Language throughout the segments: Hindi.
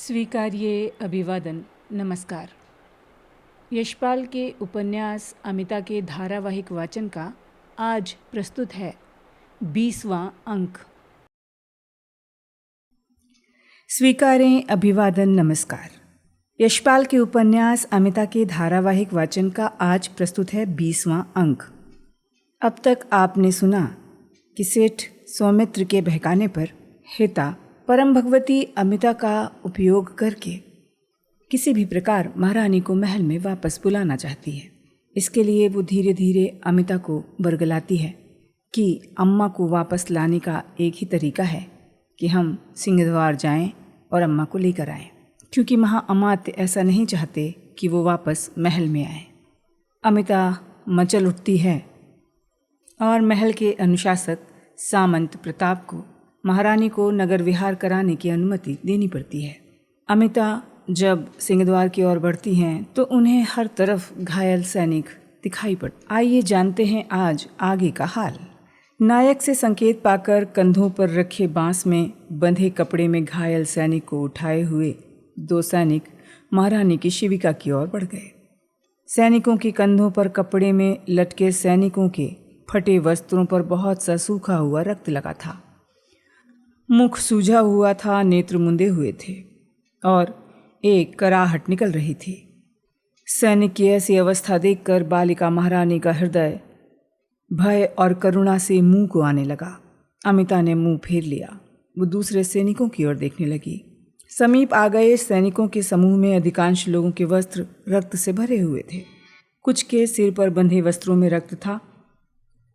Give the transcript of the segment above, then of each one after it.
स्वीकार्य अभिवादन। नमस्कार। यशपाल के उपन्यास अमिता के धारावाहिक वाचन का आज प्रस्तुत है 20वां अंक। स्वीकारें अभिवादन नमस्कार। यशपाल के उपन्यास अमिता के धारावाहिक वाचन का आज प्रस्तुत है 20वां अंक। अब तक आपने सुना कि सेठ सौमित्र के बहकाने पर हिता परम भगवती अमिता का उपयोग करके किसी भी प्रकार महारानी को महल में वापस बुलाना चाहती है। इसके लिए वो धीरे धीरे अमिता को बरगलाती है कि अम्मा को वापस लाने का एक ही तरीका है कि हम सिंहद्वार जाएं और अम्मा को लेकर आएं, क्योंकि महाअमात्य ऐसा नहीं चाहते कि वो वापस महल में आए। अमिता मचल उठती है और महल के अनुशासक सामंत प्रताप को महारानी को नगर विहार कराने की अनुमति देनी पड़ती है। अमिता जब सिंहद्वार की ओर बढ़ती हैं तो उन्हें हर तरफ घायल सैनिक दिखाई पड़ते। आइए जानते हैं आज आगे का हाल। नायक से संकेत पाकर कंधों पर रखे बांस में बंधे कपड़े में घायल सैनिक को उठाए हुए दो सैनिक महारानी की शिविका की ओर बढ़ गए। सैनिकों के कंधों पर कपड़े में लटके सैनिकों के फटे वस्त्रों पर बहुत सा सूखा हुआ रक्त लगा था। मुख सूजा हुआ था, नेत्र मुंदे हुए थे और एक कराहट निकल रही थी। सैनिक की ऐसी अवस्था देखकर बालिका महारानी का हृदय भय और करुणा से मुंह को आने लगा। अमिता ने मुंह फेर लिया। वो दूसरे सैनिकों की ओर देखने लगी। समीप आ गए सैनिकों के समूह में अधिकांश लोगों के वस्त्र रक्त से भरे हुए थे। कुछ के सिर पर बंधे वस्त्रों में रक्त था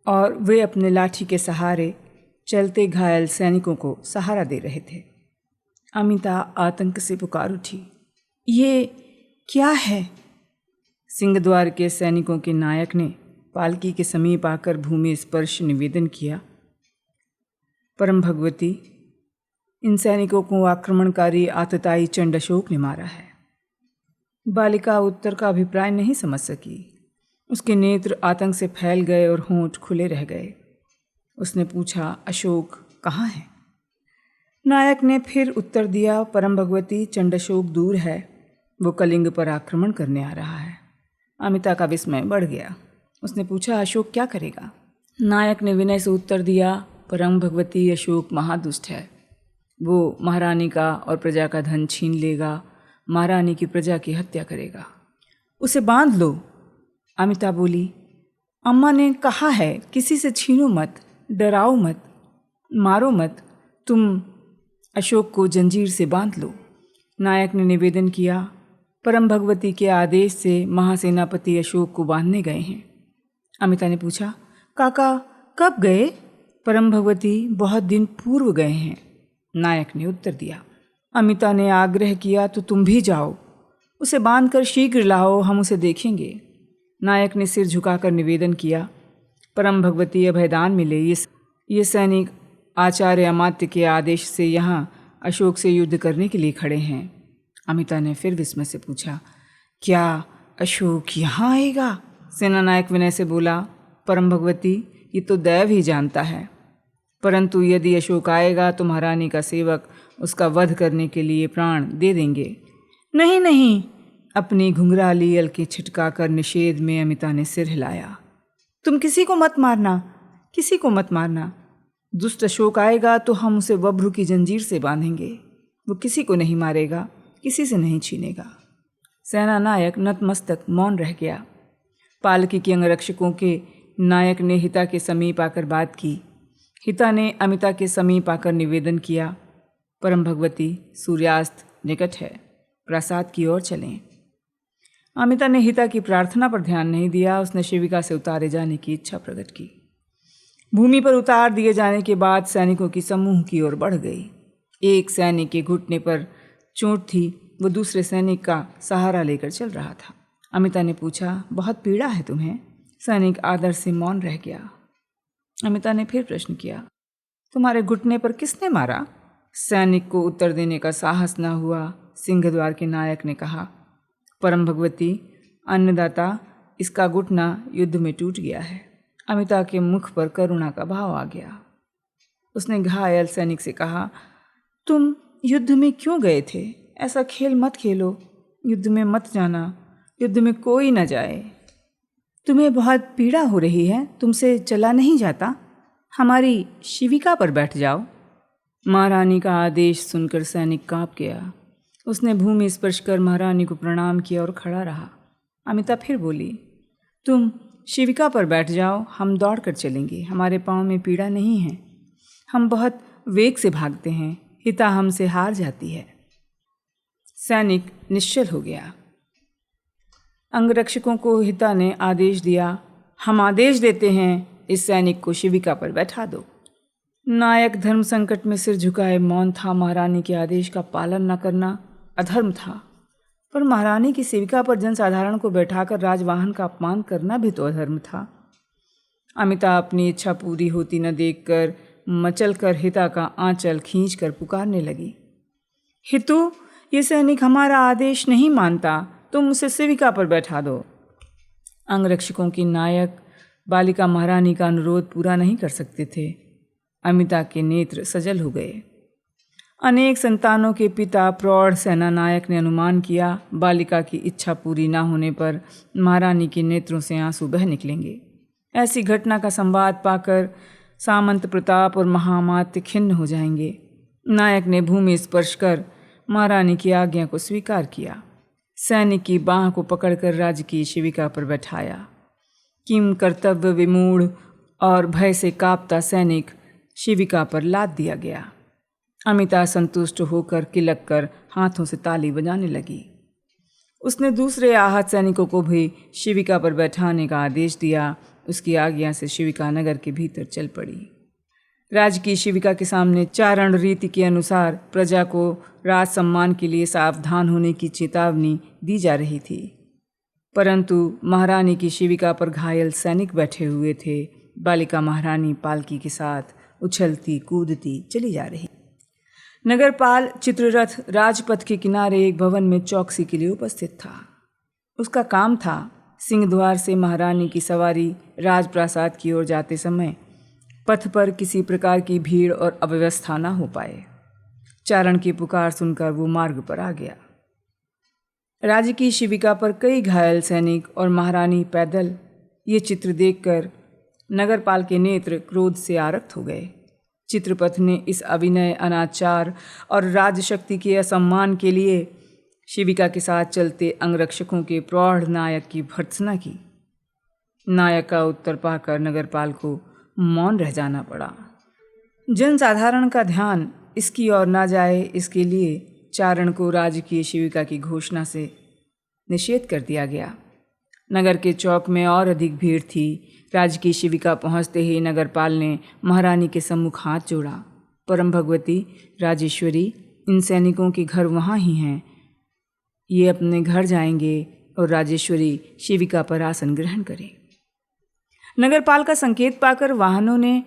और वे अपने लाठी के सहारे चलते घायल सैनिकों को सहारा दे रहे थे। अमिता आतंक से पुकार उठी, ये क्या है? सिंहद्वार के सैनिकों के नायक ने पालकी के समीप आकर भूमि स्पर्श निवेदन किया, परम भगवती, इन सैनिकों को आक्रमणकारी आतताई चंड अशोक ने मारा है। बालिका उत्तर का अभिप्राय नहीं समझ सकी। उसके नेत्र आतंक से फैल गए और होंठ खुले रह गए। उसने पूछा, अशोक कहाँ है? नायक ने फिर उत्तर दिया, परम भगवती, चंडाशोक दूर है, वो कलिंग पर आक्रमण करने आ रहा है। अमिता का विस्मय बढ़ गया। उसने पूछा, अशोक क्या करेगा? नायक ने विनय से उत्तर दिया, परम भगवती, अशोक महादुष्ट है। वो महारानी का और प्रजा का धन छीन लेगा, महारानी की प्रजा की हत्या करेगा। उसे बांध लो। अमिता बोली, अम्मा ने कहा है किसी से छीनो मत, डराओ मत, मारो मत, तुम अशोक को जंजीर से बांध लो। नायक ने निवेदन किया, परम भगवती के आदेश से महासेनापति अशोक को बांधने गए हैं। अमिता ने पूछा, काका कब गए? परम भगवती, बहुत दिन पूर्व गए हैं। नायक ने उत्तर दिया। अमिता ने आग्रह किया, तो तुम भी जाओ, उसे बांधकर शीघ्र लाओ, हम उसे देखेंगे। नायक ने सिर झुकाकर निवेदन किया, परम भगवती, अभयदान मिले। ये सैनिक आचार्य अमात्य के आदेश से यहाँ अशोक से युद्ध करने के लिए खड़े हैं। अमिता ने फिर विस्मय से पूछा, क्या अशोक यहाँ आएगा? सेनानायक विनय से बोला, परम भगवती, ये तो दैव ही जानता है, परंतु यदि अशोक आएगा तो महारानी का सेवक उसका वध करने के लिए प्राण दे देंगे। नहीं नहीं, अपनी घुंघराली अलके छिटका कर निषेध में अमिता ने सिर हिलाया। तुम किसी को मत मारना, किसी को मत मारना। दुष्ट अशोक आएगा तो हम उसे वभ्रु की जंजीर से बांधेंगे। वो किसी को नहीं मारेगा, किसी से नहीं छीनेगा। सेना नायक नतमस्तक मौन रह गया। पालकी के अंगरक्षकों के नायक ने हिता के समीप आकर बात की। हिता ने अमिता के समीप आकर निवेदन किया, परम भगवती, सूर्यास्त निकट है, प्रासाद की ओर चलें। अमिता ने हिता की प्रार्थना पर ध्यान नहीं दिया। उसने शिविका से उतारे जाने की इच्छा प्रकट की। भूमि पर उतार दिए जाने के बाद सैनिकों की समूह की ओर बढ़ गई। एक सैनिक के घुटने पर चोट थी, वो दूसरे सैनिक का सहारा लेकर चल रहा था। अमिता ने पूछा, बहुत पीड़ा है तुम्हें? सैनिक आदर से मौन रह गया। अमिता ने फिर प्रश्न किया, तुम्हारे घुटने पर किसने मारा? सैनिक को उत्तर देने का साहस न हुआ। सिंहद्वार के नायक ने कहा, परम भगवती, अन्नदाता, इसका घुटना युद्ध में टूट गया है। अमिता के मुख पर करुणा का भाव आ गया। उसने घायल सैनिक से कहा, तुम युद्ध में क्यों गए थे? ऐसा खेल मत खेलो, युद्ध में मत जाना, युद्ध में कोई न जाए। तुम्हें बहुत पीड़ा हो रही है, तुमसे चला नहीं जाता, हमारी शिविका पर बैठ जाओ। महारानी का आदेश सुनकर सैनिक काँप गया। उसने भूमि स्पर्श कर महारानी को प्रणाम किया और खड़ा रहा। अमिता फिर बोली, तुम शिविका पर बैठ जाओ, हम दौड़ कर चलेंगे, हमारे पाँव में पीड़ा नहीं है, हम बहुत वेग से भागते हैं, हिता हमसे हार जाती है। सैनिक निश्चल हो गया। अंगरक्षकों को हिता ने आदेश दिया, हम आदेश देते हैं, इस सैनिक को शिविका पर बैठा दो। नायक धर्म संकट में सिर झुकाए मौन था। महारानी के आदेश का पालन न करना अधर्म था, पर महारानी की सेविका पर जनसाधारण को बैठाकर राजवाहन का अपमान करना भी तो अधर्म था। अमिता अपनी इच्छा पूरी होती न देखकर मचल कर हिता का आंचल खींचकर पुकारने लगी, हितू, ये सैनिक हमारा आदेश नहीं मानता, तुम उसे सेविका पर बैठा दो। अंगरक्षकों की नायक बालिका महारानी का अनुरोध पूरा नहीं कर सकते थे। अमिता के नेत्र सजल हो गए। अनेक संतानों के पिता प्रौढ़ सेना नायक ने अनुमान किया, बालिका की इच्छा पूरी न होने पर महारानी के नेत्रों से आंसू बह निकलेंगे। ऐसी घटना का संवाद पाकर सामंत प्रताप और महामात्य खिन्न हो जाएंगे। नायक ने भूमि स्पर्श कर महारानी की आज्ञा को स्वीकार किया। सैनिक की बाँह को पकड़कर राज्य की शिविका पर बैठाया। किम कर्तव्य विमूढ़ और भय से कांपता सैनिक शिविका पर लाद दिया गया। अमिता संतुष्ट होकर किलक कर हाथों से ताली बजाने लगी। उसने दूसरे आहत सैनिकों को भी शिविका पर बैठाने का आदेश दिया। उसकी आज्ञा से शिविका नगर के भीतर चल पड़ी। राज्य की शिविका के सामने चारण रीति के अनुसार प्रजा को राज सम्मान के लिए सावधान होने की चेतावनी दी जा रही थी, परंतु महारानी की शिविका पर घायल सैनिक बैठे हुए थे। बालिका महारानी पालकी के साथ उछलती कूदती चली जा रही। नगरपाल चित्ररथ राजपथ के किनारे एक भवन में चौकसी के लिए उपस्थित था। उसका काम था सिंहद्वार से महारानी की सवारी राजप्रासाद की ओर जाते समय पथ पर किसी प्रकार की भीड़ और अव्यवस्था न हो पाए। चारण की पुकार सुनकर वो मार्ग पर आ गया। राज्य की शिविका पर कई घायल सैनिक और महारानी पैदल। ये चित्र देखकर नगरपाल के नेत्र क्रोध से आरक्त हो गए। चित्रपथ ने इस अविनय, अनाचार और राजशक्ति के असम्मान के लिए शिविका के साथ चलते अंगरक्षकों के प्रौढ़ नायक की भर्त्सना की। नायक का उत्तर पाकर नगरपाल को मौन रह जाना पड़ा। जनसाधारण का ध्यान इसकी ओर ना जाए, इसके लिए चारण को राजकीय शिविका की घोषणा से निषेध कर दिया गया। नगर के चौक में और अधिक भीड़ थी। राजकीय शिविका पहुंचते ही नगरपाल ने महारानी के सम्मुख हाथ जोड़ा। परम भगवती, राजेश्वरी, इन सैनिकों के घर वहाँ ही हैं। ये अपने घर जाएंगे और राजेश्वरी शिविका पर आसन ग्रहण करें। नगरपाल का संकेत पाकर वाहनों ने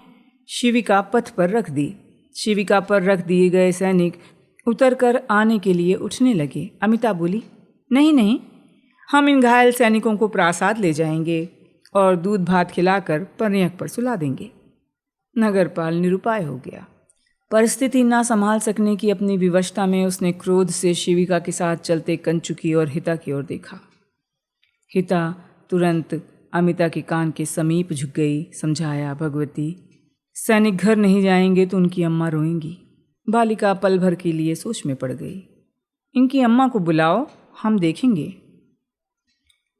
शिविका पथ पर रख दी। शिविका पर रख दिए गए सैनिक उतरकर आने के लिए उठने लगे। अमिता बोली, नहीं नहीं, हम इन घायल सैनिकों को प्रासाद ले जाएंगे और दूध भात खिलाकर परयक पर सुला देंगे। नगरपाल निरुपाय हो गया। परिस्थिति ना संभाल सकने की अपनी विवशता में उसने क्रोध से शिविका के साथ चलते कंचुकी और हिता की ओर देखा। हिता तुरंत अमिता के कान के समीप झुक गई। समझाया, भगवती, सैनिक घर नहीं जाएंगे तो उनकी अम्मा रोएंगी। बालिका पल भर के लिए सोच में पड़ गई। इनकी अम्मा को बुलाओ, हम देखेंगे।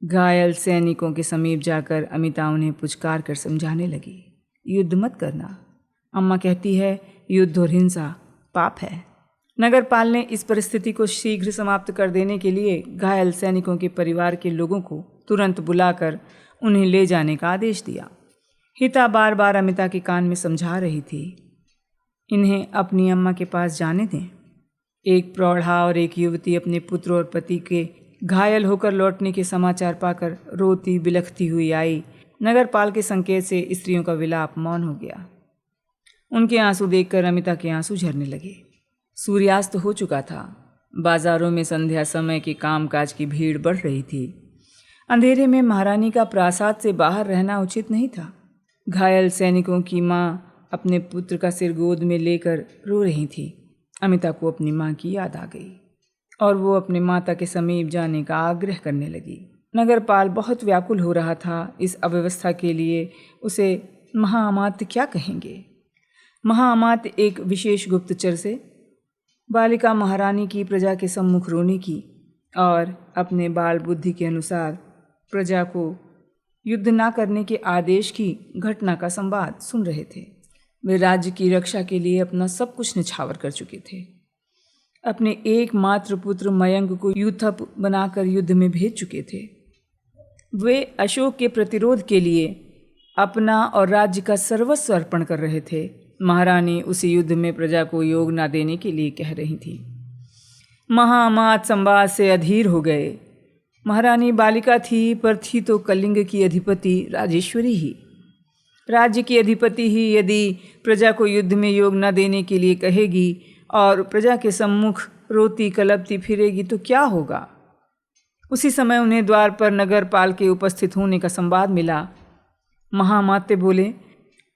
घायल सैनिकों के समीप जाकर अमिता उन्हें पुचकार कर समझाने लगी, युद्ध मत करना। अम्मा कहती है युद्ध और हिंसा पाप है। नगरपाल ने इस परिस्थिति को शीघ्र समाप्त कर देने के लिए घायल सैनिकों के परिवार के लोगों को तुरंत बुलाकर उन्हें ले जाने का आदेश दिया। हिता बार बार अमिता के कान में समझा रही थी, इन्हें अपनी अम्मा के पास जाने दें। एक प्रौढ़ा और एक युवती अपने पुत्र और पति के घायल होकर लौटने के समाचार पाकर रोती बिलखती हुई आई। नगरपाल के संकेत से स्त्रियों का विलाप मौन हो गया। उनके आंसू देखकर अमिता के आंसू झरने लगे। सूर्यास्त हो चुका था। बाजारों में संध्या समय के कामकाज की भीड़ बढ़ रही थी। अंधेरे में महारानी का प्रासाद से बाहर रहना उचित नहीं था। घायल सैनिकों की माँ अपने पुत्र का सिर गोद में लेकर रो रही थी। अमिता को अपनी माँ की याद आ गई। और वो अपने माता के समीप जाने का आग्रह करने लगी। नगरपाल बहुत व्याकुल हो रहा था इस अव्यवस्था के लिए। उसे महाअमात्य क्या कहेंगे। महाअमात्य एक विशेष गुप्तचर से बालिका महारानी की प्रजा के सम्मुख रोने की और अपने बाल बुद्धि के अनुसार प्रजा को युद्ध ना करने के आदेश की घटना का संवाद सुन रहे थे। वे राज्य की रक्षा के लिए अपना सब कुछ निछावर कर चुके थे। अपने एकमात्र पुत्र मयंक को यूथप बनाकर युद्ध में भेज चुके थे। वे अशोक के प्रतिरोध के लिए अपना और राज्य का सर्वस्व अर्पण कर रहे थे। महारानी उसी युद्ध में प्रजा को योग न देने के लिए कह रही थी। महाअमात्य संवाद से अधीर हो गए। महारानी बालिका थी, पर थी तो कलिंग की अधिपति राजेश्वरी ही। राज्य की अधिपति ही यदि प्रजा को युद्ध में योग न देने के लिए कहेगी और प्रजा के सम्मुख रोती कलपती फिरेगी तो क्या होगा। उसी समय उन्हें द्वार पर नगरपाल के उपस्थित होने का संवाद मिला। महाअमात्य बोले,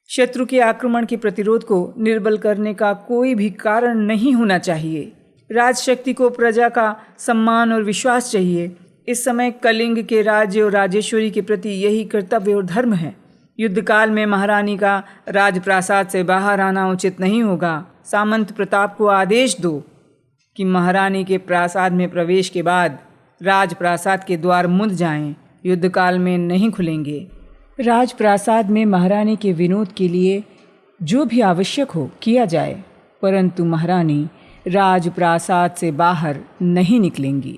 शत्रु के आक्रमण के प्रतिरोध को निर्बल करने का कोई भी कारण नहीं होना चाहिए। राजशक्ति को प्रजा का सम्मान और विश्वास चाहिए। इस समय कलिंग के राज्य और राजेश्वरी के प्रति यही कर्तव्य और धर्म है। युद्ध काल में महारानी का राजप्रासाद से बाहर आना उचित नहीं होगा। सामंत प्रताप को आदेश दो कि महारानी के प्रासाद में प्रवेश के बाद राजप्रासाद के द्वार मुंद जाएं, युद्ध काल में नहीं खुलेंगे। राजप्रासाद में महारानी के विनोद के लिए जो भी आवश्यक हो किया जाए, परंतु महारानी राजप्रासाद से बाहर नहीं निकलेंगी।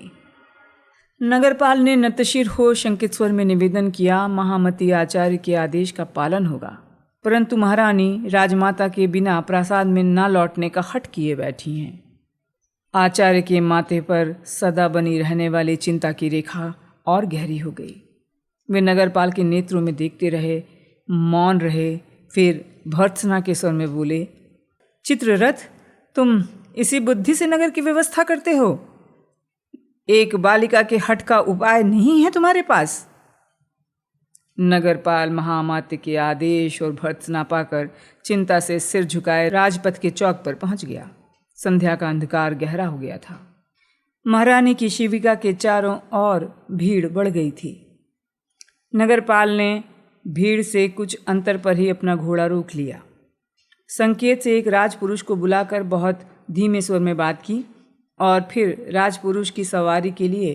नगरपाल ने नतशिर हो शंकित स्वर में निवेदन किया, महामती आचार्य के आदेश का पालन होगा, परंतु महारानी राजमाता के बिना प्रासाद में न लौटने का हठ किए बैठी हैं। आचार्य के माथे पर सदा बनी रहने वाली चिंता की रेखा और गहरी हो गई। वे नगरपाल के नेत्रों में देखते रहे, मौन रहे। फिर भर्त्सना के स्वर में बोले, चित्ररथ, तुम इसी बुद्धि से नगर की व्यवस्था करते हो? एक बालिका के हठ का उपाय नहीं है तुम्हारे पास? नगरपाल महाअमात्य के आदेश और भर्त्सना पाकर चिंता से सिर झुकाए राजपथ के चौक पर पहुंच गया। संध्या का अंधकार गहरा हो गया था। महारानी की शिविका के चारों ओर भीड़ बढ़ गई थी। नगरपाल ने भीड़ से कुछ अंतर पर ही अपना घोड़ा रोक लिया। संकेत से एक राजपुरुष को बुलाकर बहुत धीमे स्वर में बात की और फिर राजपुरुष की सवारी के लिए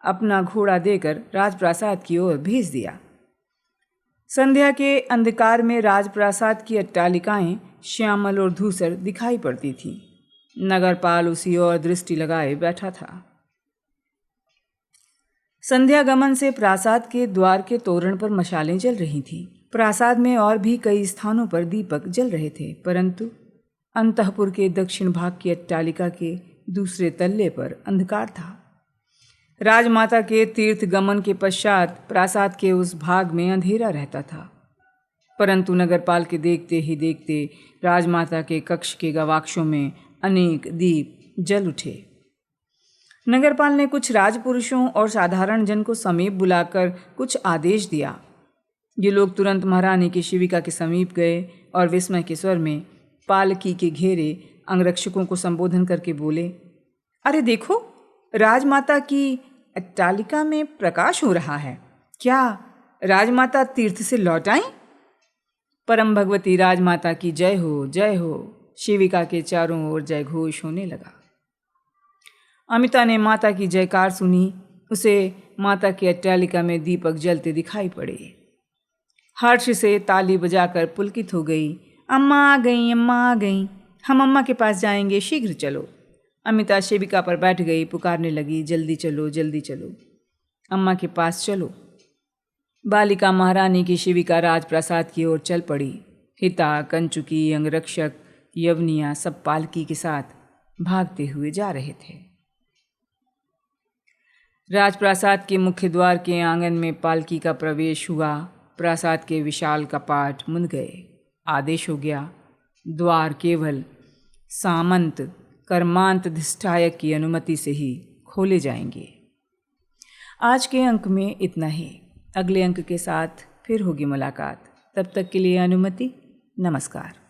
अपना घोड़ा देकर राजप्रासाद की ओर भेज दिया। संध्या के अंधकार में राजप्रासाद की अट्टालिकाएं श्यामल और धूसर दिखाई पड़ती थीं। नगरपाल उसी ओर दृष्टि लगाए बैठा था। संध्या गमन से प्रासाद के द्वार के तोरण पर मशालें जल रही थीं। प्रासाद में और भी कई स्थानों पर दीपक जल रहे थे, परंतु अंतःपुर के दक्षिण भाग की अट्टालिका के दूसरे तल्ले पर अंधकार था। राजमाता के तीर्थ गमन के पश्चात प्रासाद के उस भाग में अंधेरा रहता था, परंतु नगरपाल के देखते ही देखते राजमाता के कक्ष के गवाक्षों में अनेक दीप जल उठे। नगरपाल ने कुछ राजपुरुषों और साधारण जन को समीप बुलाकर कुछ आदेश दिया। ये लोग तुरंत महारानी की शिविका के समीप गए और विस्मय के स्वर में पालकी के घेरे अंगरक्षकों को संबोधन करके बोले, अरे देखो, राजमाता की अट्टालिका में प्रकाश हो रहा है। क्या राजमाता तीर्थ से लौट आईं? परम भगवती राजमाता की जय हो, जय हो। शिविका के चारों ओर जय घोष होने लगा। अमिता ने माता की जयकार सुनी। उसे माता की अट्टालिका में दीपक जलते दिखाई पड़े। हर्ष से ताली बजाकर पुलकित हो गई। अम्मा आ गई, अम्मा आ गई, हम अम्मा के पास जाएंगे, शीघ्र चलो। अमिता शिविका पर बैठ गई, पुकारने लगी, जल्दी चलो, जल्दी चलो, अम्मा के पास चलो। बालिका महारानी की शिविका राजप्रासाद की ओर चल पड़ी। हिता, कंचुकी, अंगरक्षक, यवनिया सब पालकी के साथ भागते हुए जा रहे थे। राजप्रासाद के मुख्य द्वार के आंगन में पालकी का प्रवेश हुआ। प्रासाद के विशाल कपाट मुंद गए। आदेश हो गया, द्वार केवल सामंत कर्मांत अधिष्ठायक की अनुमति से ही खोले जाएंगे। आज के अंक में इतना ही। अगले अंक के साथ फिर होगी मुलाकात। तब तक के लिए अनुमति। नमस्कार।